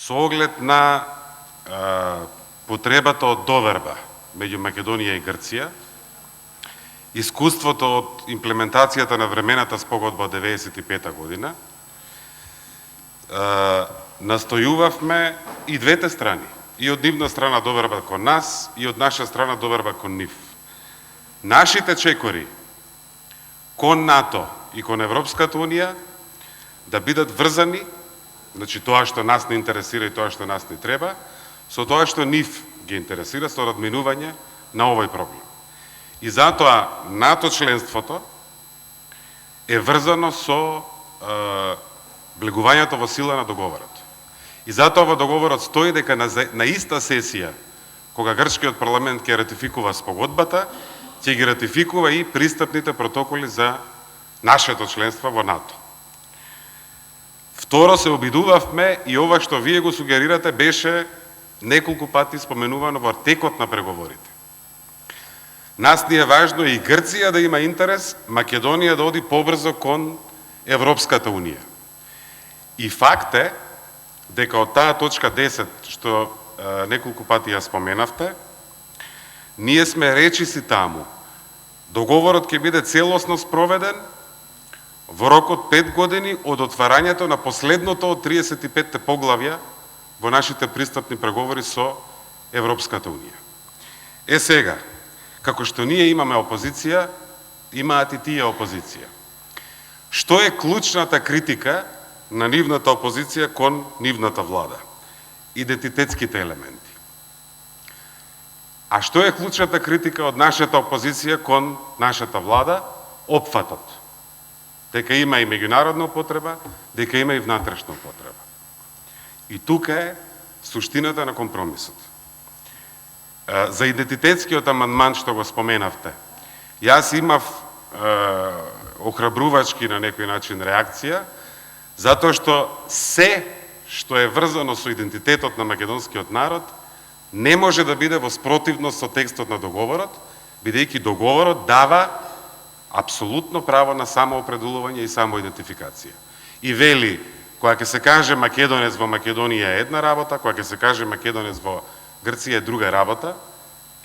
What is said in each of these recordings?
Со оглед на потребата од доверба меѓу Македонија и Грција, искуството од имплементацијата на времената спогодба од 1995 година, настојувавме и двете страни, и од нивна страна доверба кон нас, и од наша страна доверба кон нив. Нашите чекори кон НАТО и кон Европската Унија да бидат врзани, значи тоа што нас не интересира и тоа што нас не треба, со тоа што нив ги интересира, со разминување на овој проблем. И затоа НАТО членството е врзано со влегувањето во сила на договорот. И затоа во договорот стои дека на иста сесија, кога грчкиот парламент ќе ратификува спогодбата, ќе ги ратификува и пристапните протоколи за нашето членство во НАТО. Второ, се обидувавме и ова што вие го сугерирате беше неколку пати споменувано во текот на преговорите. Нас ни е важно и Грција да има интерес, Македонија да оди побрзо кон Европската Унија. И факт е дека од таа точка 10, што неколку пати ја споменавте, ние сме речиси таму. Договорот ќе биде целосно спроведен во рок од 5 години од отварањето на последното од 35 поглавја во нашите пристапни преговори со Европската Унија. Сега, како што ние имаме опозиција, имаат и тие опозиција. Што е клучната критика на нивната опозиција кон нивната влада? Идентитетските елементи. А што е клучната критика од нашата опозиција кон нашата влада? Опфатот. Дека има и меѓународна употреба, дека има и внатрешна употреба. И тука е суштината на компромисот. За идентитетскиот амандман што го споменавте, јас имав охрабрувачки на некој начин реакција, затоа што се што е врзано со идентитетот на македонскиот народ не може да биде во спротивност со текстот на договорот, бидејќи договорот дава апсолутно право на самоопределување и самоидентификација. И вели, кога ќе се каже македонец во Македонија е една работа, кога ќе се каже македонец во Грција е друга работа,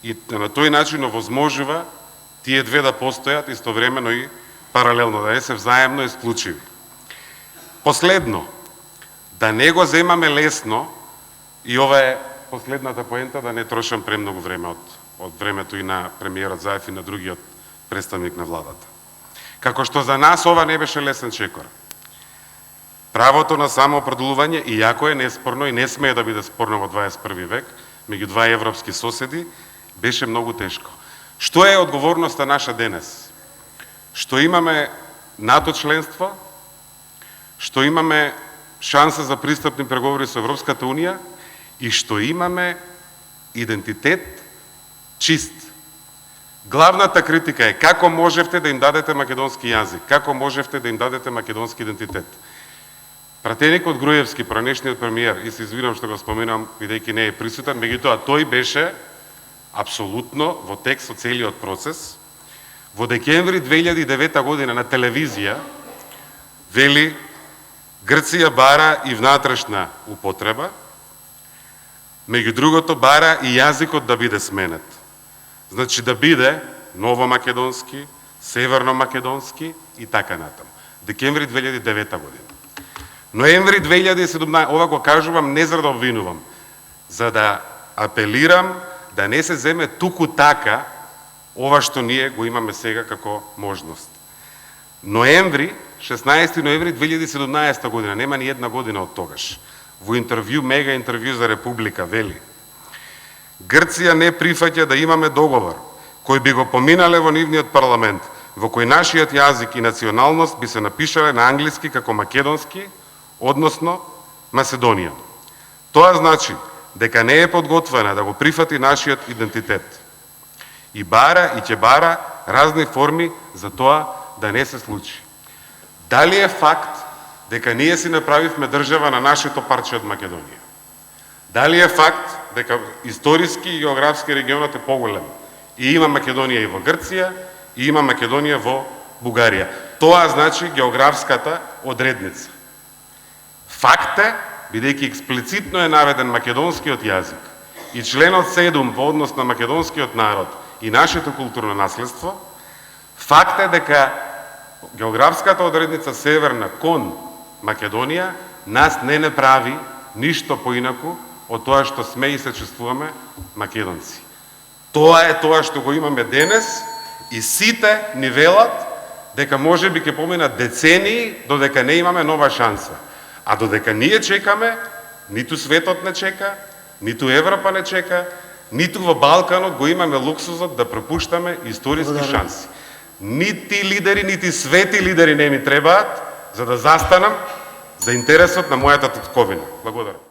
и на тој начин овозможува тие две да постојат истовремено и паралелно, да не се взаемно исклучиви. Последно, да не го земаме лесно, и ова е последната поента, да не трошам премногу време од времето и на премиерот Заев и на другиот представник на владата. Како што за нас ова не беше лесен чекор. Правото на самоопределување, иако е неспорно и не смее да биде спорно во 21 век, меѓу два европски соседи, беше многу тешко. Што е одговорноста наша денес? Што имаме НАТО членство, што имаме шанса за пристапни преговори со Европската Унија и што имаме идентитет чист. Главната критика е како можевте да им дадете македонски јазик, како можевте да им дадете македонски идентитет. Пратеникот Груевски, пранешниот премиер, и се извинам што го споменам, бидејќи не е присутен, меѓутоа тој беше апсолутно во текст со целиот процес. Во декември 2009 година на телевизија вели Грција бара и внатрешна употреба, меѓу другото бара и јазикот да биде сменет. Значи да биде новомакедонски, северномакедонски и така натаму. Декември 2009 година. Ноември 2017, ова го кажувам не за да обвинувам, за да апелирам да не се земе туку така ова што ние го имаме сега како можност. 16 ноември 2017 година, нема ни една година од тогаш, во интервју, мега интервју за Република, вели: Грција не прифаќа да имаме договор кој би го поминале во нивниот парламент, во кој нашиот јазик и националност би се напишале на англиски како македонски, односно Маседонија. Тоа значи дека не е подготвена да го прифати нашиот идентитет. И бара и ќе бара разни форми за тоа да не се случи. Дали е факт дека ние си направивме држава на нашето парче од Македонија? Дали е факт дека историски и географски регионот е поголем и има Македонија и во Грција, и има Македонија во Бугарија? Тоа значи географската одредница. Факт е бидејќи експлицитно е наведен македонскиот јазик и членот 7 во однос на македонскиот народ и нашето културно наследство, факт е дека географската одредница Северна кон Македонија нас не прави ништо поинаку од тоа што сме и се чувствуваме македонци. Тоа е тоа што го имаме денес и сите ни велат дека можеби ќе поминат децении додека не имаме нова шанса. А додека ние чекаме, ниту светот не чека, ниту Европа не чека, ниту во Балканот го имаме луксузот да пропуштаме историски шанси. Нити лидери, нити свети лидери не ми требаат за да застанам за интересот на мојата татковина. Благодарам.